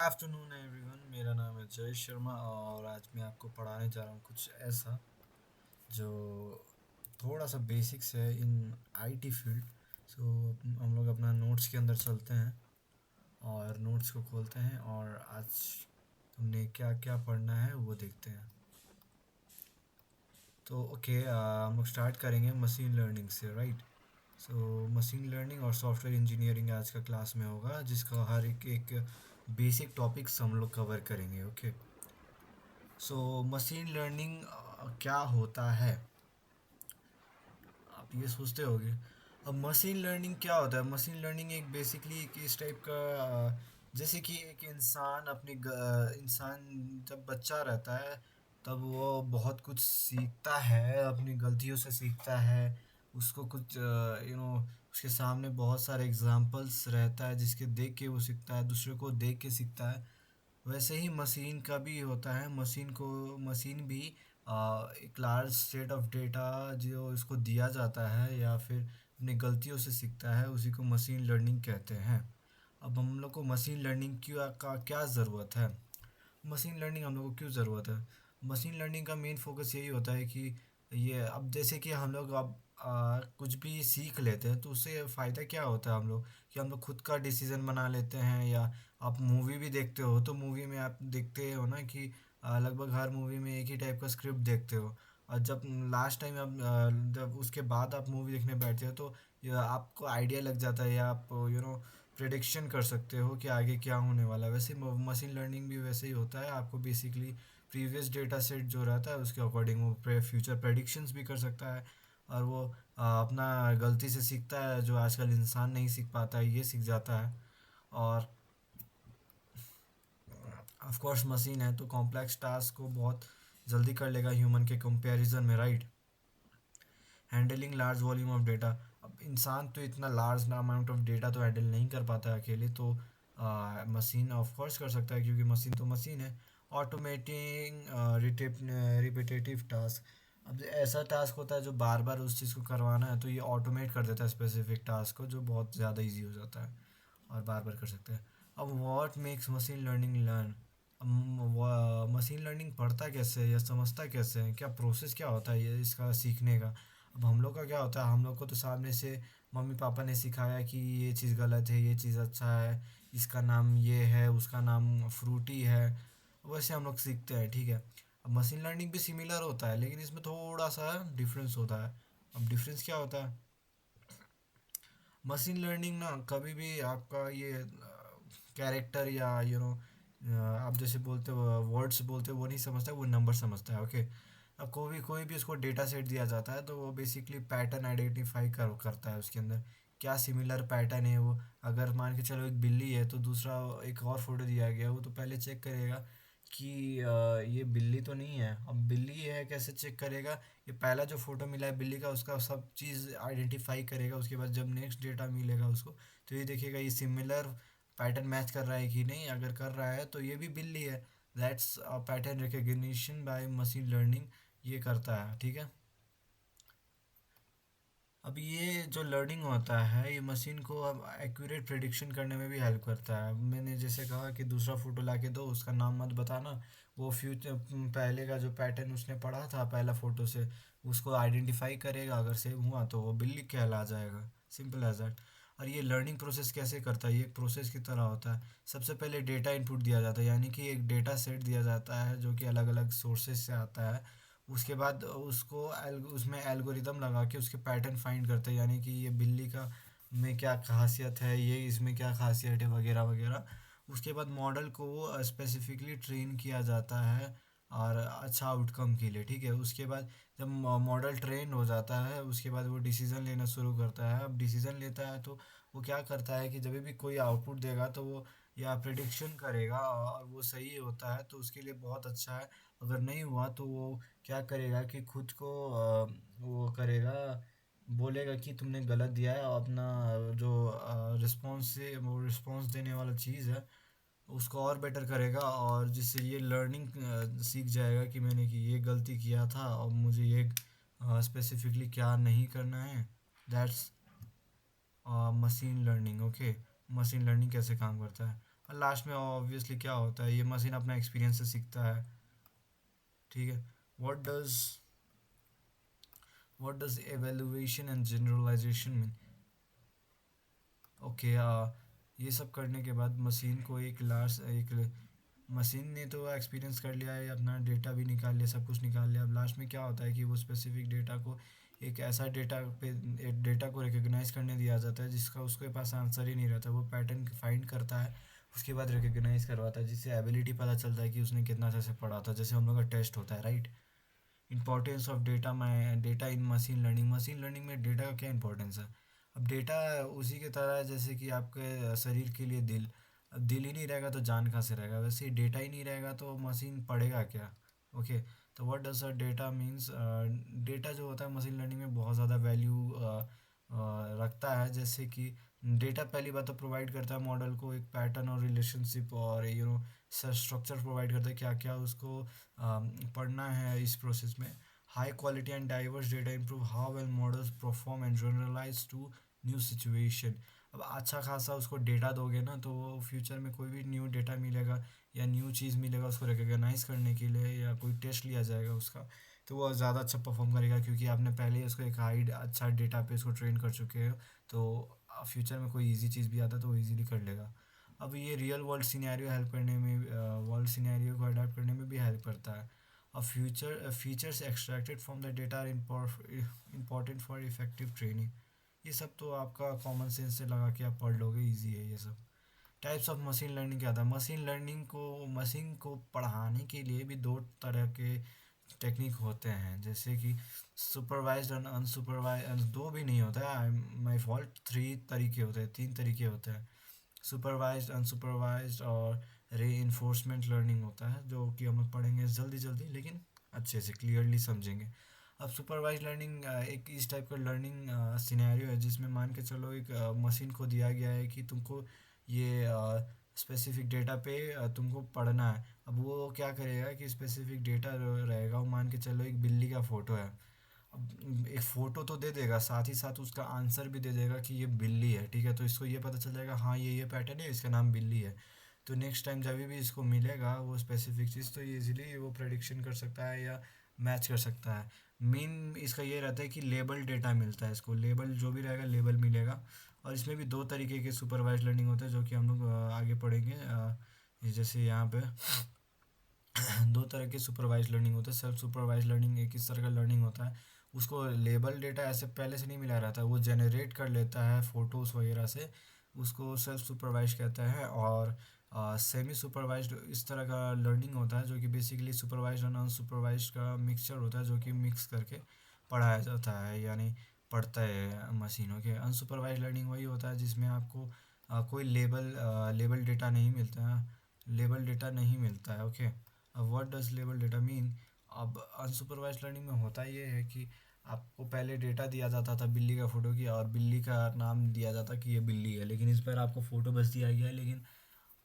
Afternoon everyone, मेरा नाम है जय शर्मा और आज मैं आपको पढ़ाने जा रहा हूँ कुछ ऐसा जो थोड़ा सा बेसिक्स है इन आईटी फील्ड। सो हम लोग अपना नोट्स के अंदर चलते हैं और नोट्स को खोलते हैं और आज हमने क्या क्या पढ़ना है वो देखते हैं। तो ओके, हम लोग स्टार्ट करेंगे मशीन लर्निंग से, राइट। सो मशीन लर्निंग और सॉफ्टवेयर इंजीनियरिंग आज का क्लास में होगा, जिसका हर एक बेसिक टॉपिक्स हम लोग कवर करेंगे। ओके। सो मशीन लर्निंग क्या होता है, आप ये सोचते होगे। अब मशीन लर्निंग क्या होता है? मशीन लर्निंग एक बेसिकली एक इस टाइप का जैसे कि एक इंसान इंसान जब बच्चा रहता है तब वो बहुत कुछ सीखता है, अपनी गलतियों से सीखता है। उसको कुछ उसके सामने बहुत सारे एग्जाम्पल्स रहता है जिसके देख के वो सीखता है, दूसरे को देख के सीखता है। वैसे ही मशीन का भी होता है। मशीन भी एक लार्ज सेट ऑफ डेटा जो इसको दिया जाता है या फिर अपनी गलतियों से सीखता है, उसी को मशीन लर्निंग कहते हैं। अब हम लोग को मशीन लर्निंग का क्या ज़रूरत है? मशीन लर्निंग हम लोग को क्यों ज़रूरत है? मशीन लर्निंग का मेन फोकस यही होता है कि ये अब जैसे कि हम लोग अब कुछ भी सीख लेते हैं तो उससे फ़ायदा क्या होता है हम लोग, कि हम लोग खुद का डिसीज़न बना लेते हैं। या आप मूवी भी देखते हो तो मूवी में आप देखते हो ना कि लगभग हर मूवी में एक ही टाइप का स्क्रिप्ट देखते हो। और जब लास्ट टाइम आप जब उसके बाद आप मूवी देखने बैठते हो तो ये आपको आइडिया लग जाता है या आप प्रिडिक्शन कर सकते हो कि आगे क्या होने वाला है। वैसे मशीन लर्निंग भी वैसे ही होता है। आपको बेसिकली प्रीवियस डेटा सेट जो रहता है उसके अकॉर्डिंग वो फ्यूचर प्रेडिक्शंस भी कर सकता है। और वो अपना गलती से सीखता है, जो आजकल इंसान नहीं सीख पाता है ये सीख जाता है। और ऑफ कोर्स मशीन है तो कॉम्प्लेक्स टास्क को बहुत जल्दी कर लेगा ह्यूमन के कंपैरिजन में, right. Handling large volume of data. अब इंसान तो इतना लार्ज अमाउंट ऑफ डेटा तो हैंडल नहीं कर पाता है अकेले, तो मशीन ऑफ कोर्स कर सकता है क्योंकि मशीन तो मशीन है। Automating repetitive task. अब ऐसा टास्क होता है जो बार बार उस चीज़ को करवाना है तो ये ऑटोमेट कर देता है स्पेसिफिक टास्क को, जो बहुत ज़्यादा इजी हो जाता है और बार बार कर सकते हैं। अब what makes machine learning learn. अब मशीन लर्निंग पढ़ता कैसे है या समझता कैसे है, क्या प्रोसेस क्या होता है ये इसका सीखने का। अब हम लोग का क्या होता है, हम लोग को तो सामने से मम्मी पापा ने सिखाया कि ये चीज़ गलत है, ये चीज़ अच्छा है, इसका नाम ये है, उसका नाम फ्रूटी है। वैसे हम लोग सीखते हैं, ठीक है। अब मशीन लर्निंग भी सिमिलर होता है लेकिन इसमें थोड़ा सा डिफरेंस होता है। अब डिफरेंस क्या होता है? मशीन लर्निंग ना कभी भी आपका ये कैरेक्टर या आप जैसे बोलते हो वर्ड्स बोलते हो वो नहीं समझता, वो नंबर समझता है। ओके। अब कोई भी उसको डेटा सेट दिया जाता है तो वो बेसिकली पैटर्न आइडेंटिफाई करता है उसके अंदर क्या सिमिलर पैटर्न है वो। अगर मान के चलो एक बिल्ली है तो दूसरा एक और फोटो दिया गया, वो तो पहले चेक करेगा कि ये बिल्ली तो नहीं है। अब बिल्ली है कैसे चेक करेगा? ये पहला जो फोटो मिला है बिल्ली का उसका सब चीज़ आइडेंटिफाई करेगा। उसके बाद जब नेक्स्ट डेटा मिलेगा उसको तो ये देखेगा ये सिमिलर पैटर्न मैच कर रहा है कि नहीं। अगर कर रहा है तो ये भी बिल्ली है। That's pattern recognition by machine learning, ये करता है, ठीक है। अब ये जो लर्निंग होता है ये मशीन को अब एक्यूरेट प्रिडिक्शन करने में भी हेल्प करता है। अब मैंने जैसे कहा कि दूसरा फोटो ला के दो, उसका नाम मत बताना। वो फ्यूचर पहले का जो पैटर्न उसने पढ़ा था पहला फ़ोटो से उसको आइडेंटिफाई करेगा, अगर सेम हुआ तो वो बिल्ली कहला जाएगा। Simple as that. और ये लर्निंग प्रोसेस कैसे करता है? ये एक प्रोसेस की तरह होता है। सबसे पहले डेटा इनपुट दिया जाता है, यानी कि एक डेटा सेट दिया जाता है जो कि अलग अलग सोर्सेज से आता है। उसके बाद उसमें एल्गोरिदम लगा के उसके पैटर्न फाइंड करते हैं, यानी कि ये बिल्ली का में क्या खासियत है, ये इसमें क्या खासियत है, वगैरह वगैरह। उसके बाद मॉडल को स्पेसिफिकली ट्रेन किया जाता है और अच्छा आउटकम के लिए, ठीक है। उसके बाद जब मॉडल ट्रेन हो जाता है उसके बाद वो डिसीज़न लेना शुरू करता है। अब डिसीज़न लेता है तो वो क्या करता है कि जब भी कोई आउटपुट देगा तो वो या प्रिडिक्शन करेगा और वो सही होता है तो उसके लिए बहुत अच्छा है। अगर नहीं हुआ तो वो क्या करेगा कि खुद को वो करेगा, बोलेगा कि तुमने गलत दिया है। और अपना जो रिस्पॉन्स से वो रिस्पॉन्स देने वाला चीज़ है उसको और बेटर करेगा, और जिससे ये लर्निंग सीख जाएगा कि मैंने कि ये गलती किया था और मुझे ये स्पेसिफिकली क्या नहीं करना है। That's machine learning. Okay. Machine learning कैसे काम करता है? लास्ट में ऑब्वियसली क्या होता है, ये मशीन अपना एक्सपीरियंस से सीखता है। ठीक है। What does what does evaluation and generalisation mean? Okay, ये सब करने के बाद मशीन को एक मशीन ने तो एक्सपीरियंस कर लिया है, अपना डेटा भी निकाल लिया, सब कुछ निकाल लिया। अब लास्ट में क्या होता है कि वो स्पेसिफिक डेटा को एक ऐसा डेटा को रिकग्नाइज करने दिया जाता है जिसका उसके पास आंसर ही नहीं रहता। वो पैटर्न फाइंड करता है, उसके बाद रिकग्नाइज करवाता है, जिससे एबिलिटी पता चलता है कि उसने कितना अच्छे से पढ़ा था। जैसे हम लोग का टेस्ट होता है, right? Importance of data in machine learning. Machine learning में डेटा का क्या इंपॉर्टेंस है? अब डेटा उसी के तरह है जैसे कि आपके शरीर के लिए दिल। अब दिल ही नहीं रहेगा तो जान कहाँ से रहेगा? वैसे ही डेटा ही नहीं रहेगा तो मशीन पढ़ेगा क्या? ओके। तो what does a data means? Data जो होता है मशीन लर्निंग में बहुत ज़्यादा वैल्यू रखता है। जैसे कि डेटा पहली बात तो प्रोवाइड करता है मॉडल को एक पैटर्न और रिलेशनशिप, और स्ट्रक्चर प्रोवाइड करता है क्या क्या उसको पढ़ना है इस प्रोसेस में। High quality and diverse data improve how well models perform and generalise to new situation. अब अच्छा खासा उसको डेटा दोगे ना तो वो फ्यूचर में कोई भी न्यू डेटा मिलेगा या न्यू चीज़ मिलेगा उसको रिकग्नाइज करने के लिए, या कोई टेस्ट लिया जाएगा उसका, तो वो ज़्यादा अच्छा परफॉर्म करेगा क्योंकि आपने पहले ही उसको एक हाई अच्छा डेटा पे उसको ट्रेन कर चुके हो। तो फ्यूचर में कोई इजी चीज़ भी आता है तो वो इजीली कर लेगा। अब ये रियल वर्ल्ड सिनेरियो हेल्प करने में, वर्ल्ड सिनेरियो को अडाप्ट करने में भी हेल्प करता है। अब features extracted from the data are important for effective training. ये सब तो आपका कॉमन सेंस से लगा के आप पढ़ लोगे, इजी है ये सब। टाइप्स ऑफ मशीन लर्निंग क्या था? मशीन को पढ़ाने के लिए भी दो तरह के टेक्निक होते हैं, जैसे कि सुपरवाइज्ड और अनसुपरवाइज। दो भी नहीं होता है, माई फॉल्ट, थ्री तरीके होते हैं, तीन तरीके होते हैं। सुपरवाइज्ड, अनसुपरवाइज्ड और रे इन्फोर्समेंट लर्निंग होता है, जो कि हम लोग पढ़ेंगे जल्दी जल्दी लेकिन अच्छे से क्लियरली समझेंगे। अब सुपरवाइज लर्निंग एक इस टाइप का लर्निंग सिनेरियो है जिसमें मान के चलो एक मशीन को दिया गया है कि तुमको ये स्पेसिफिक डेटा पे तुमको पढ़ना है। अब वो क्या करेगा कि स्पेसिफिक डेटा रहेगा, वो मान के चलो एक बिल्ली का फ़ोटो है। अब एक फ़ोटो तो दे देगा, साथ ही साथ उसका आंसर भी दे देगा कि ये बिल्ली है। ठीक है, तो इसको ये पता चल जाएगा हाँ ये पैटर्न है, इसका नाम बिल्ली है। तो नेक्स्ट टाइम जब भी इसको मिलेगा वो स्पेसिफिक चीज़, तो ये इजीली वो प्रेडिक्शन कर सकता है या मैच कर सकता है। मेन इसका ये रहता है कि लेबल डेटा मिलता है इसको, लेबल जो भी रहेगा लेबल मिलेगा। और इसमें भी दो तरीके के सुपरवाइज लर्निंग होते हैं जो कि हम लोग आगे पढ़ेंगे। ये जैसे यहाँ पे दो तरह के सुपरवाइज लर्निंग होता है। सेल्फ सुपरवाइज लर्निंग एक इस तरह का लर्निंग होता है, उसको लेबल डेटा ऐसे पहले से नहीं मिला रहता है, वो जनरेट कर लेता है फ़ोटोज़ वगैरह से, उसको सेल्फ सुपरवाइज कहता है। और सेमी सुपरवाइज्ड इस तरह का लर्निंग होता है जो कि बेसिकली सुपरवाइज्ड और अनसुपरवाइज्ड का मिक्सचर होता है, जो कि मिक्स करके पढ़ाया जाता है, यानी पढ़ता है मशीनों के। अनसुपरवाइज लर्निंग वही होता है जिसमें आपको कोई लेबल डेटा नहीं मिलता है, लेबल डेटा नहीं मिलता है। ओके। अब what does label data mean? अब अनसुपरवाइज लर्निंग में होता ये है कि आपको पहले डेटा दिया जाता था बिल्ली का फ़ोटो की, और बिल्ली का नाम दिया जाता कि ये बिल्ली है, लेकिन इस पर आपको फ़ोटो बस दिया गया है, लेकिन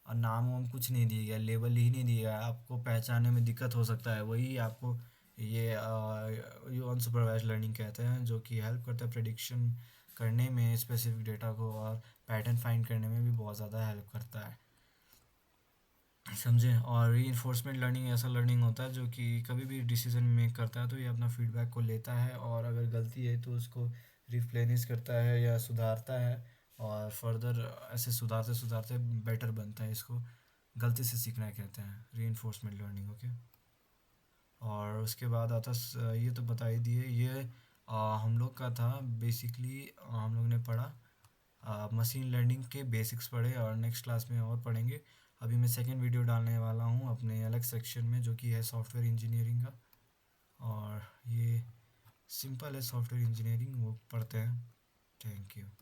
नाम वाम कुछ नहीं दिया गया, लेबल ही नहीं दिया गया। आपको पहचानने में दिक्कत हो सकता है, वही आपको ये अनसुपरवाइज लर्निंग कहते हैं, जो कि हेल्प करता है प्रेडिक्शन करने में स्पेसिफिक डेटा को, और पैटर्न फाइंड करने में भी बहुत ज़्यादा हेल्प करता है। समझे? और रीइंफोर्समेंट लर्निंग ऐसा लर्निंग होता है जो कि कभी भी डिसीजन मेक करता है तो ये अपना फीडबैक को लेता है, और अगर गलती है तो उसको रिप्लेनिश करता है या सुधारता है, और फर्दर ऐसे सुधारते सुधारते बेटर बनता है। इसको गलती से सीखना कहते हैं, रीइंफोर्समेंट लर्निंग। ओके। और उसके बाद आता ये तो बता ही दिए ये। हम लोग का था बेसिकली, हम लोग ने पढ़ा मशीन लर्निंग के बेसिक्स पढ़े, और नेक्स्ट क्लास में और पढ़ेंगे। अभी मैं सेकेंड वीडियो डालने वाला हूँ अपने अलग सेक्शन में जो कि है सॉफ्टवेयर इंजीनियरिंग का, और ये सिंपल है सॉफ्टवेयर इंजीनियरिंग, वो पढ़ते हैं। Thank you.